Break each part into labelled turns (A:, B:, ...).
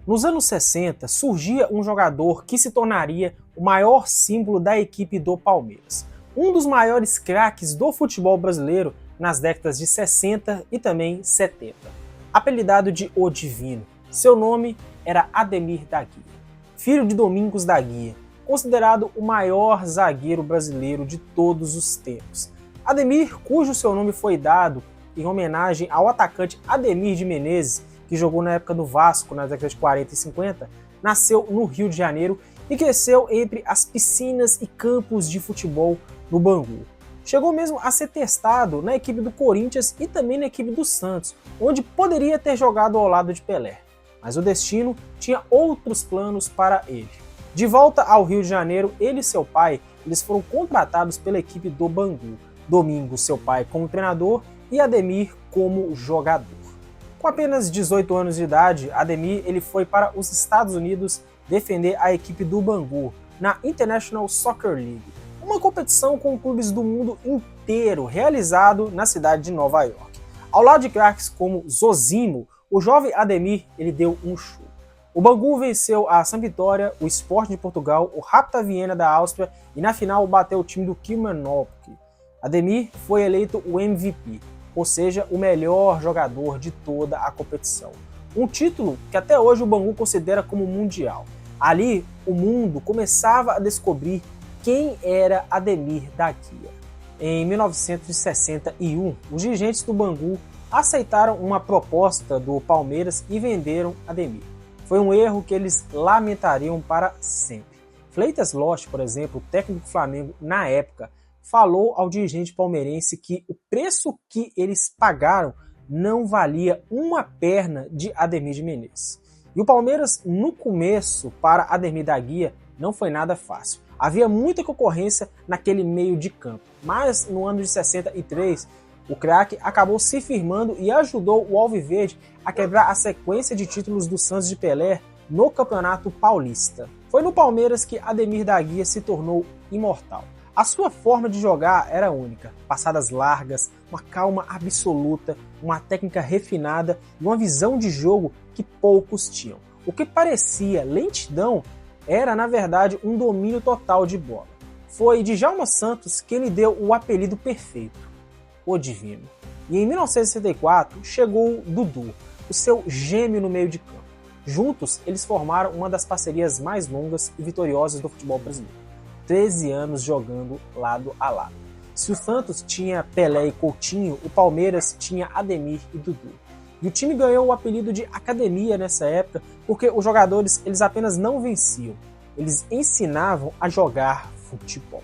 A: Nos anos 60, surgia um jogador que se tornaria o maior símbolo da equipe do Palmeiras. Um dos maiores craques do futebol brasileiro nas décadas de 60 e também 70. Apelidado de O Divino, seu nome era Ademir da Guia, filho de Domingos da Guia, considerado o maior zagueiro brasileiro de todos os tempos. Ademir, cujo seu nome foi dado em homenagem ao atacante Ademir de Menezes, que jogou na época do Vasco, nas décadas de 40 e 50, nasceu no Rio de Janeiro e cresceu entre as piscinas e campos de futebol no Bangu. Chegou mesmo a ser testado na equipe do Corinthians e também na equipe do Santos, onde poderia ter jogado ao lado de Pelé. Mas o destino tinha outros planos para ele. De volta ao Rio de Janeiro, ele e seu pai eles foram contratados pela equipe do Bangu. Domingos, seu pai, como treinador e Ademir como jogador. Com apenas 18 anos de idade, Ademir ele foi para os Estados Unidos defender a equipe do Bangu na International Soccer League, uma competição com clubes do mundo inteiro realizado na cidade de Nova York. Ao lado de craques como Zozimo, o jovem Ademir ele deu um show. O Bangu venceu a Sampdoria, o Sport de Portugal, o Rapid Viena da Áustria e na final bateu o time do Kilmarnock. Ademir foi eleito o MVP, ou seja, o melhor jogador de toda a competição. Um título que até hoje o Bangu considera como mundial. Ali, o mundo começava a descobrir quem era Ademir da Guia. Em 1961, os dirigentes do Bangu aceitaram uma proposta do Palmeiras e venderam Ademir. Foi um erro que eles lamentariam para sempre. Fleitas Lost, por exemplo, o técnico do Flamengo na época, falou ao dirigente palmeirense que o preço que eles pagaram não valia uma perna de Ademir de Menezes. E o Palmeiras, no começo, para Ademir da Guia, não foi nada fácil. Havia muita concorrência naquele meio de campo, mas no ano de 63, o craque acabou se firmando e ajudou o Alviverde a quebrar a sequência de títulos do Santos de Pelé no Campeonato Paulista. Foi no Palmeiras que Ademir da Guia se tornou imortal. A sua forma de jogar era única, passadas largas, uma calma absoluta, uma técnica refinada e uma visão de jogo que poucos tinham. O que parecia lentidão era, na verdade, um domínio total de bola. Foi Djalma Santos que lhe deu o apelido perfeito, O Divino. E em 1964 chegou Dudu, o seu gêmeo no meio de campo. Juntos, eles formaram uma das parcerias mais longas e vitoriosas do futebol brasileiro. 13 anos jogando lado a lado. Se o Santos tinha Pelé e Coutinho, o Palmeiras tinha Ademir e Dudu. E o time ganhou o apelido de Academia nessa época porque os jogadores eles apenas não venciam, eles ensinavam a jogar futebol.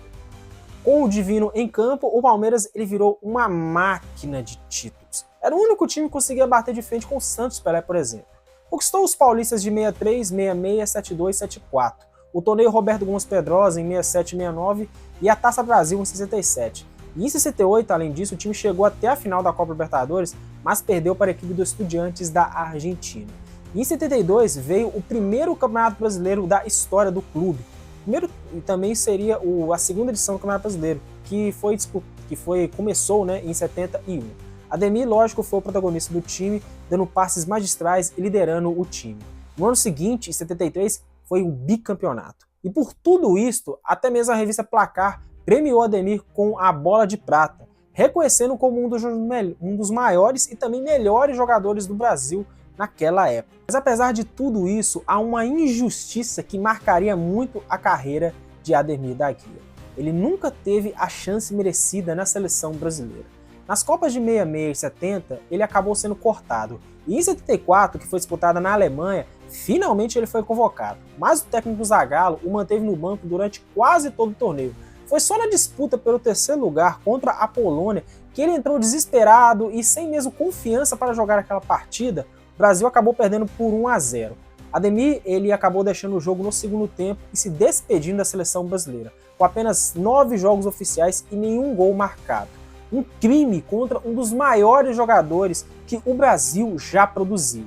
A: Com o Divino em campo, o Palmeiras ele virou uma máquina de títulos. Era o único time que conseguia bater de frente com o Santos Pelé, por exemplo. Conquistou os paulistas de 63, 66, 72 e 74. O torneio Roberto Gomes Pedrosa em 67 e 69 e a Taça Brasil em 67. E em 68, além disso, o time chegou até a final da Copa Libertadores, mas perdeu para a equipe do Estudiantes da Argentina. E em 72 veio o primeiro Campeonato Brasileiro da história do clube. Primeiro também seria a segunda edição do Campeonato Brasileiro, que começou em 71. Ademir, lógico, foi o protagonista do time, dando passes magistrais e liderando o time. No ano seguinte, em 73, foi o bicampeonato. E por tudo isso, até mesmo a revista Placar premiou Ademir com a bola de prata, reconhecendo como um dos maiores e também melhores jogadores do Brasil naquela época. Mas apesar de tudo isso, há uma injustiça que marcaria muito a carreira de Ademir da Guia. Ele nunca teve a chance merecida na seleção brasileira. Nas Copas de 66 e 70, ele acabou sendo cortado. E em 74, que foi disputada na Alemanha, finalmente ele foi convocado, mas o técnico Zagallo o manteve no banco durante quase todo o torneio. Foi só na disputa pelo terceiro lugar contra a Polônia que ele entrou desesperado e sem mesmo confiança para jogar aquela partida. O Brasil acabou perdendo por 1-0. Ademir ele acabou deixando o jogo no segundo tempo e se despedindo da seleção brasileira, com apenas 9 jogos oficiais e nenhum gol marcado. Um crime contra um dos maiores jogadores que o Brasil já produziu.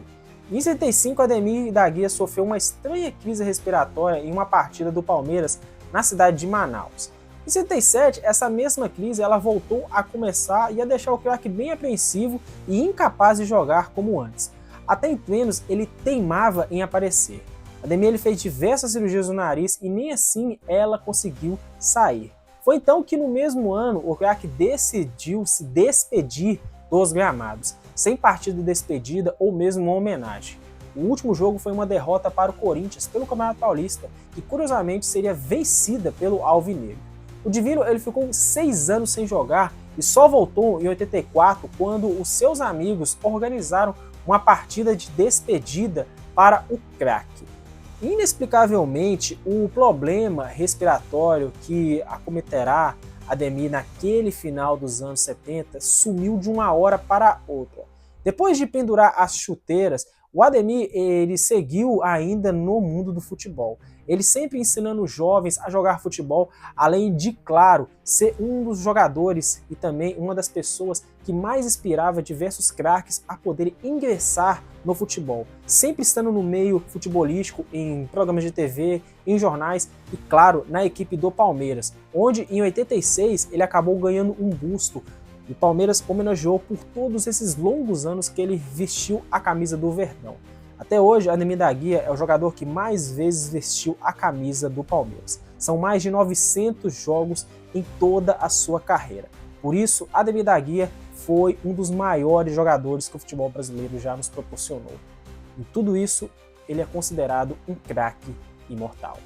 A: Em 75, Ademir da Guia sofreu uma estranha crise respiratória em uma partida do Palmeiras na cidade de Manaus. Em 77, essa mesma crise ela voltou a começar e a deixar o craque bem apreensivo e incapaz de jogar como antes. Até em treinos ele teimava em aparecer. Ademir ele fez diversas cirurgias no nariz e nem assim ela conseguiu sair. Foi então que no mesmo ano o craque decidiu se despedir dos gramados, sem partida de despedida ou mesmo uma homenagem. O último jogo foi uma derrota para o Corinthians pelo Campeonato Paulista, que curiosamente seria vencida pelo Alvinegro. O Divino ele ficou 6 anos sem jogar e só voltou em 84 quando os seus amigos organizaram uma partida de despedida para o craque. Inexplicavelmente, o problema respiratório que acometerá Ademir naquele final dos anos 70 sumiu de uma hora para outra. Depois de pendurar as chuteiras, o Ademir ele seguiu ainda no mundo do futebol. Ele sempre ensinando os jovens a jogar futebol, além de, claro, ser um dos jogadores e também uma das pessoas que mais inspirava diversos craques a poderem ingressar no futebol. Sempre estando no meio futebolístico, em programas de TV, em jornais e, claro, na equipe do Palmeiras, onde em 86 ele acabou ganhando um busto. O Palmeiras homenageou por todos esses longos anos que ele vestiu a camisa do Verdão. Até hoje, Ademir da Guia é o jogador que mais vezes vestiu a camisa do Palmeiras. São mais de 900 jogos em toda a sua carreira. Por isso, Ademir da Guia foi um dos maiores jogadores que o futebol brasileiro já nos proporcionou. Em tudo isso, ele é considerado um craque imortal.